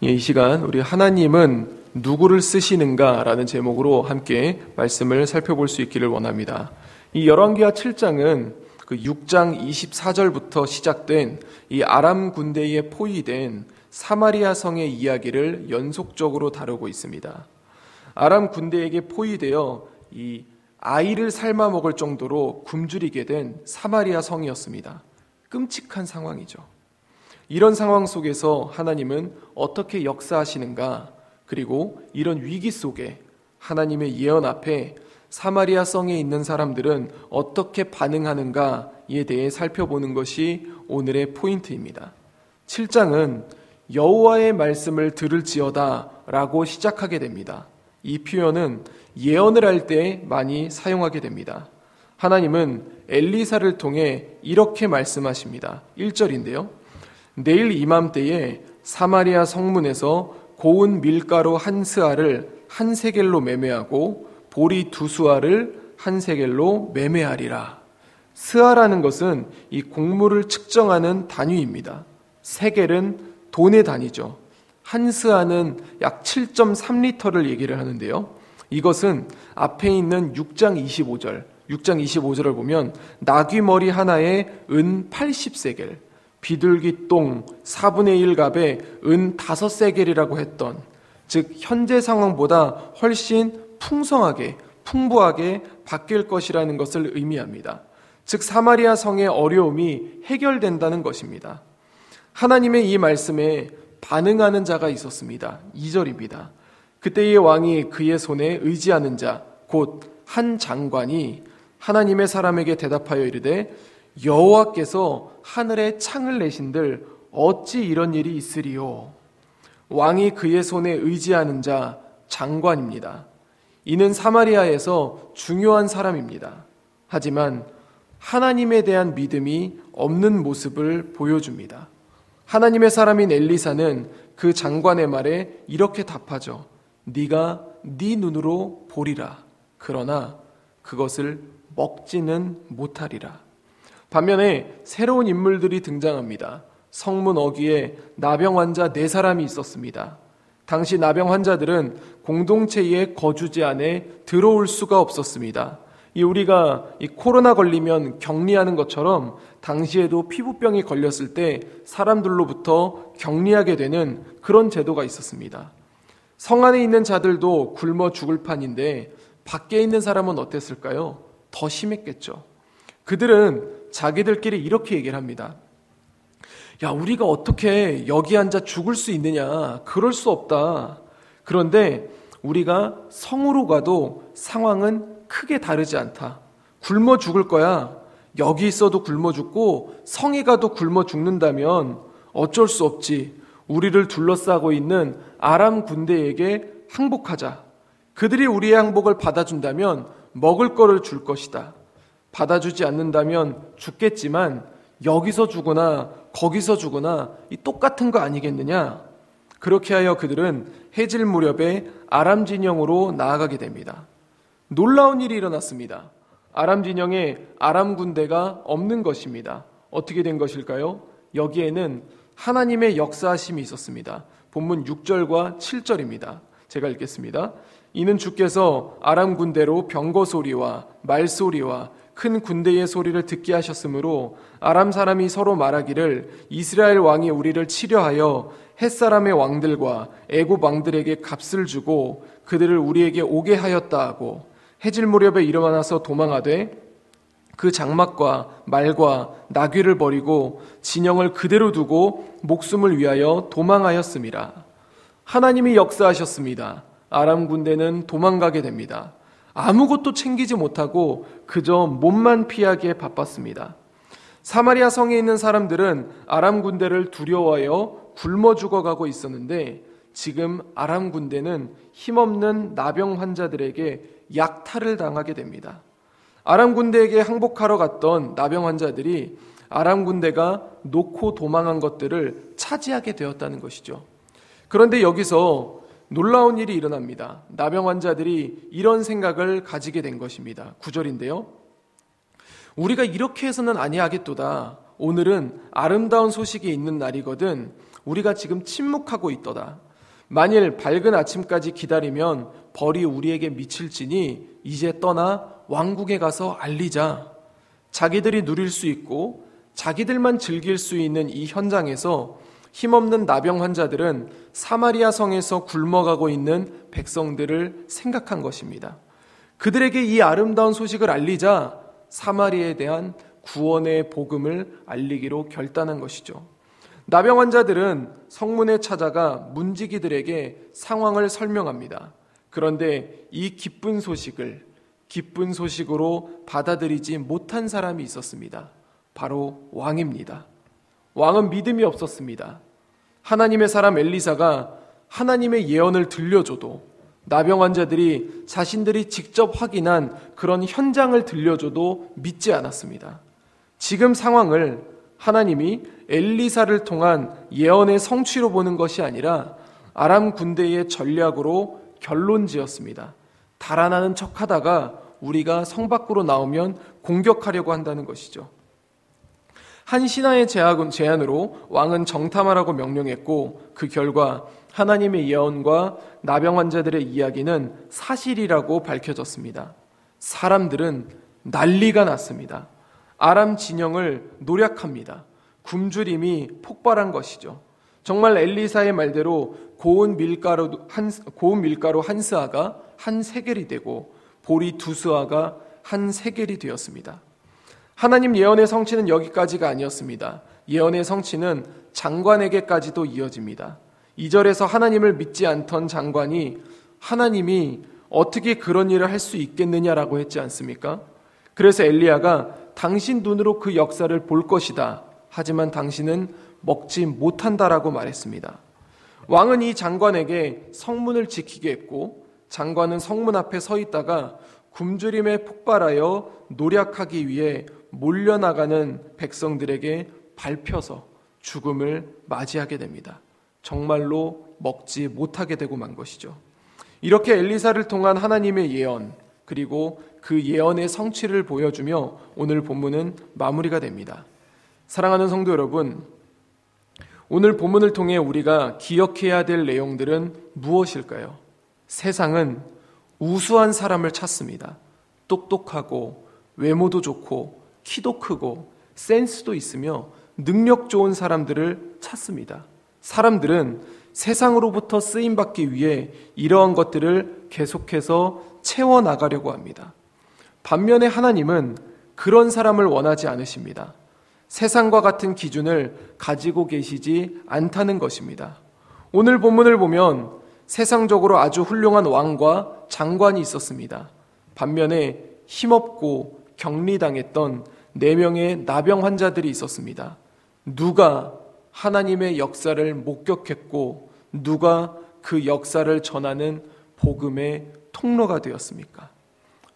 이 시간 우리 하나님은 누구를 쓰시는가라는 제목으로 함께 말씀을 살펴볼 수 있기를 원합니다. 이 열왕기하 7장은 그 6장 24절부터 시작된 이 아람 군대에 포위된 사마리아 성의 이야기를 연속적으로 다루고 있습니다. 아람 군대에게 포위되어 이 아이를 삶아 먹을 정도로 굶주리게 된 사마리아 성이었습니다. 끔찍한 상황이죠. 이런 상황 속에서 하나님은 어떻게 역사하시는가, 그리고 이런 위기 속에 하나님의 예언 앞에 사마리아 성에 있는 사람들은 어떻게 반응하는가에 대해 살펴보는 것이 오늘의 포인트입니다. 7장은 여호와의 말씀을 들을지어다 라고 시작하게 됩니다. 이 표현은 예언을 할 때 많이 사용하게 됩니다. 하나님은 엘리사를 통해 이렇게 말씀하십니다. 1절인데요. 내일 이맘때에 사마리아 성문에서 고운 밀가루 한 스아를 한 세겔로 매매하고 보리 두 수아를 한 세겔로 매매하리라. 스아라는 것은 이 곡물을 측정하는 단위입니다. 세겔은 돈의 단위죠. 한 스아는 약 7.3리터를 얘기를 하는데요. 이것은 앞에 있는 6장 25절을 보면 나귀 머리 하나에 은 80세겔, 비둘기 똥 4분의 1갑에 은 5세겔이라고 했던, 즉 현재 상황보다 훨씬 풍성하게 풍부하게 바뀔 것이라는 것을 의미합니다. 즉 사마리아 성의 어려움이 해결된다는 것입니다. 하나님의 이 말씀에 반응하는 자가 있었습니다. 2절입니다. 그때의 왕이 그의 손에 의지하는 자 곧 한 장관이 하나님의 사람에게 대답하여 이르되 여호와께서 하늘에 창을 내신들 어찌 이런 일이 있으리요. 왕이 그의 손에 의지하는 자 장관입니다. 이는 사마리아에서 중요한 사람입니다. 하지만 하나님에 대한 믿음이 없는 모습을 보여줍니다. 하나님의 사람인 엘리사는 그 장관의 말에 이렇게 답하죠. 네가 네 눈으로 보리라. 그러나 그것을 먹지는 못하리라. 반면에 새로운 인물들이 등장합니다. 성문 어귀에 나병 환자 4사람이 있었습니다. 당시 나병 환자들은 공동체의 거주지 안에 들어올 수가 없었습니다. 우리가 코로나 걸리면 격리하는 것처럼 당시에도 피부병이 걸렸을 때 사람들로부터 격리하게 되는 그런 제도가 있었습니다. 성 안에 있는 자들도 굶어 죽을 판인데 밖에 있는 사람은 어땠을까요? 더 심했겠죠. 그들은 자기들끼리 이렇게 얘기를 합니다. 야, 우리가 어떻게 여기 앉아 죽을 수 있느냐? 그럴 수 없다. 그런데 우리가 성으로 가도 상황은 크게 다르지 않다. 굶어 죽을 거야. 여기 있어도 굶어 죽고 성에 가도 굶어 죽는다면 어쩔 수 없지. 우리를 둘러싸고 있는 아람 군대에게 항복하자. 그들이 우리의 항복을 받아준다면 먹을 거를 줄 것이다. 받아주지 않는다면 죽겠지만 여기서 죽으나 거기서 죽으나 똑같은 거 아니겠느냐? 그렇게 하여 그들은 해질 무렵에 아람 진영으로 나아가게 됩니다. 놀라운 일이 일어났습니다. 아람 진영에 아람 군대가 없는 것입니다. 어떻게 된 것일까요? 여기에는 하나님의 역사하심이 있었습니다. 본문 6절과 7절입니다. 제가 읽겠습니다. 이는 주께서 아람 군대로 병거 소리와 말소리와 큰 군대의 소리를 듣게 하셨으므로 아람 사람이 서로 말하기를 이스라엘 왕이 우리를 치려하여 햇사람의 왕들과 애굽 왕들에게 값을 주고 그들을 우리에게 오게 하였다 하고 해질 무렵에 일어나서 도망하되 그 장막과 말과 나귀를 버리고 진영을 그대로 두고 목숨을 위하여 도망하였음이라. 하나님이 역사하셨습니다. 아람 군대는 도망가게 됩니다. 아무것도 챙기지 못하고 그저 몸만 피하기에 바빴습니다. 사마리아 성에 있는 사람들은 아람 군대를 두려워하여 굶어 죽어가고 있었는데 지금 아람 군대는 힘없는 나병 환자들에게 약탈을 당하게 됩니다. 아람 군대에게 항복하러 갔던 나병 환자들이 아람 군대가 놓고 도망한 것들을 차지하게 되었다는 것이죠. 그런데 여기서 놀라운 일이 일어납니다. 나병 환자들이 이런 생각을 가지게 된 것입니다. 9절인데요. 우리가 이렇게 해서는 아니하겠도다. 오늘은 아름다운 소식이 있는 날이거든. 우리가 지금 침묵하고 있도다. 만일 밝은 아침까지 기다리면 벌이 우리에게 미칠지니 이제 떠나 왕궁에 가서 알리자. 자기들이 누릴 수 있고 자기들만 즐길 수 있는 이 현장에서 힘없는 나병 환자들은 사마리아 성에서 굶어가고 있는 백성들을 생각한 것입니다. 그들에게 이 아름다운 소식을 알리자 사마리아에 대한 구원의 복음을 알리기로 결단한 것이죠. 나병 환자들은 성문에 찾아가 문지기들에게 상황을 설명합니다. 그런데 이 기쁜 소식으로 받아들이지 못한 사람이 있었습니다. 바로 왕입니다. 왕은 믿음이 없었습니다. 하나님의 사람 엘리사가 하나님의 예언을 들려줘도, 나병 환자들이 자신들이 직접 확인한 그런 현장을 들려줘도 믿지 않았습니다. 지금 상황을 하나님이 엘리사를 통한 예언의 성취로 보는 것이 아니라 아람 군대의 전략으로 결론지었습니다. 달아나는 척하다가 우리가 성 밖으로 나오면 공격하려고 한다는 것이죠. 한 신하의 제안으로 왕은 정탐하라고 명령했고, 그 결과 하나님의 예언과 나병 환자들의 이야기는 사실이라고 밝혀졌습니다. 사람들은 난리가 났습니다. 아람 진영을 노략합니다. 굶주림이 폭발한 것이죠. 정말 엘리사의 말대로 고운 밀가루 한 스아가 한 세겔이 되고 보리 두 스아가 한 세겔이 되었습니다. 하나님 예언의 성취는 여기까지가 아니었습니다. 예언의 성취는 장관에게까지도 이어집니다. 2절에서 하나님을 믿지 않던 장관이 하나님이 어떻게 그런 일을 할 수 있겠느냐라고 했지 않습니까? 그래서 엘리야가 당신 눈으로 그 역사를 볼 것이다. 하지만 당신은 먹지 못한다라고 말했습니다. 왕은 이 장관에게 성문을 지키게 했고, 장관은 성문 앞에 서 있다가 굶주림에 폭발하여 노략하기 위해 몰려나가는 백성들에게 밟혀서 죽음을 맞이하게 됩니다. 정말로 먹지 못하게 되고 만 것이죠. 이렇게 엘리사를 통한 하나님의 예언, 그리고 그 예언의 성취를 보여주며 오늘 본문은 마무리가 됩니다. 사랑하는 성도 여러분, 오늘 본문을 통해 우리가 기억해야 될 내용들은 무엇일까요? 세상은 우수한 사람을 찾습니다. 똑똑하고 외모도 좋고 키도 크고 센스도 있으며 능력 좋은 사람들을 찾습니다. 사람들은 세상으로부터 쓰임받기 위해 이러한 것들을 계속해서 채워나가려고 합니다. 반면에 하나님은 그런 사람을 원하지 않으십니다. 세상과 같은 기준을 가지고 계시지 않다는 것입니다. 오늘 본문을 보면 세상적으로 아주 훌륭한 왕과 장관이 있었습니다. 반면에 힘없고 격리당했던 4명의 나병 환자들이 있었습니다. 누가 하나님의 역사를 목격했고 누가 그 역사를 전하는 복음의 통로가 되었습니까?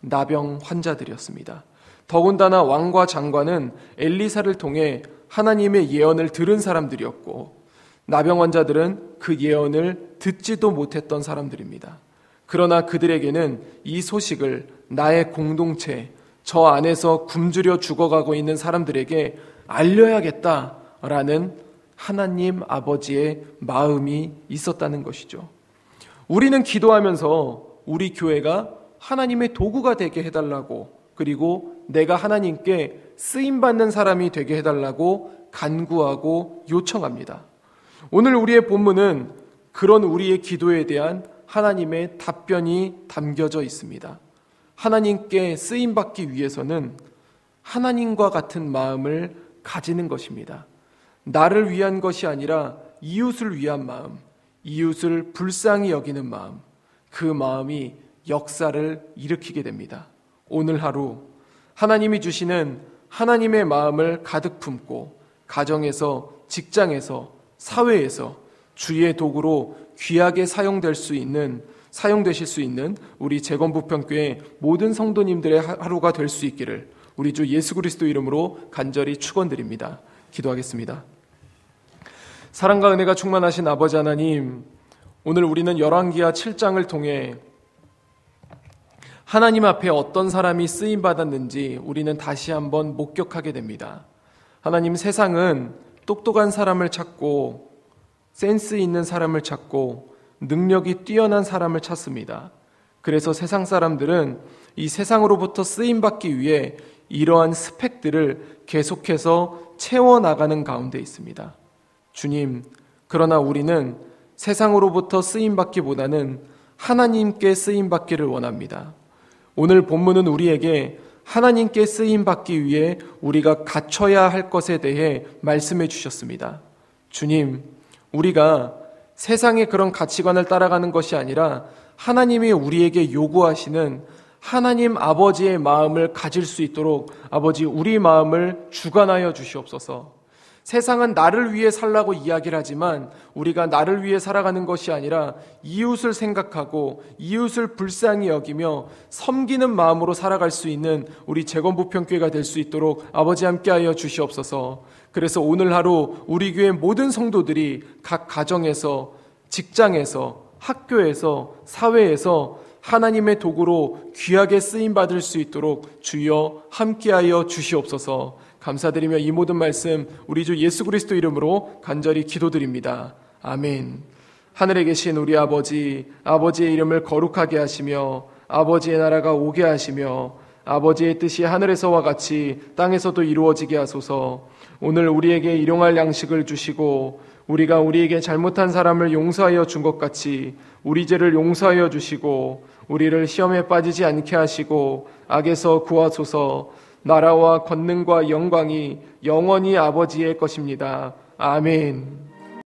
나병 환자들이었습니다. 더군다나 왕과 장관은 엘리사를 통해 하나님의 예언을 들은 사람들이었고, 나병 환자들은 그 예언을 듣지도 못했던 사람들입니다. 그러나 그들에게는 이 소식을 나의 공동체, 저 안에서 굶주려 죽어가고 있는 사람들에게 알려야겠다라는 하나님 아버지의 마음이 있었다는 것이죠. 우리는 기도하면서 우리 교회가 하나님의 도구가 되게 해달라고, 그리고 내가 하나님께 쓰임받는 사람이 되게 해달라고 간구하고 요청합니다. 오늘 우리의 본문은 그런 우리의 기도에 대한 하나님의 답변이 담겨져 있습니다. 하나님께 쓰임받기 위해서는 하나님과 같은 마음을 가지는 것입니다. 나를 위한 것이 아니라 이웃을 위한 마음, 이웃을 불쌍히 여기는 마음, 그 마음이 역사를 일으키게 됩니다. 오늘 하루 하나님이 주시는 하나님의 마음을 가득 품고 가정에서, 직장에서, 사회에서 주의 도구로 귀하게 사용되실 수 있는 우리 재건부평교회 모든 성도님들의 하루가 될 수 있기를 우리 주 예수 그리스도 이름으로 간절히 축원드립니다. 기도하겠습니다. 사랑과 은혜가 충만하신 아버지 하나님, 오늘 우리는 열왕기하 7장을 통해 하나님 앞에 어떤 사람이 쓰임받았는지 우리는 다시 한번 목격하게 됩니다. 하나님, 세상은 똑똑한 사람을 찾고 센스 있는 사람을 찾고 능력이 뛰어난 사람을 찾습니다. 그래서 세상 사람들은 이 세상으로부터 쓰임받기 위해 이러한 스펙들을 계속해서 채워나가는 가운데 있습니다. 주님, 그러나 우리는 세상으로부터 쓰임받기보다는 하나님께 쓰임받기를 원합니다. 오늘 본문은 우리에게 하나님께 쓰임받기 위해 우리가 갖춰야 할 것에 대해 말씀해 주셨습니다. 주님, 우리가 세상의 그런 가치관을 따라가는 것이 아니라 하나님이 우리에게 요구하시는 하나님 아버지의 마음을 가질 수 있도록 아버지 우리 마음을 주관하여 주시옵소서. 세상은 나를 위해 살라고 이야기를 하지만 우리가 나를 위해 살아가는 것이 아니라 이웃을 생각하고 이웃을 불쌍히 여기며 섬기는 마음으로 살아갈 수 있는 우리 재건부평교회가 될 수 있도록 아버지 함께하여 주시옵소서. 그래서 오늘 하루 우리 교회 모든 성도들이 각 가정에서, 직장에서, 학교에서, 사회에서 하나님의 도구로 귀하게 쓰임받을 수 있도록 주여 함께하여 주시옵소서. 감사드리며 이 모든 말씀 우리 주 예수 그리스도 이름으로 간절히 기도드립니다. 아멘. 하늘에 계신 우리 아버지, 아버지의 이름을 거룩하게 하시며 아버지의 나라가 오게 하시며 아버지의 뜻이 하늘에서와 같이 땅에서도 이루어지게 하소서. 오늘 우리에게 일용할 양식을 주시고 우리가 우리에게 잘못한 사람을 용서하여 준 것 같이 우리 죄를 용서하여 주시고 우리를 시험에 빠지지 않게 하시고 악에서 구하소서. 나라와 권능과 영광이 영원히 아버지의 것입니다. 아멘.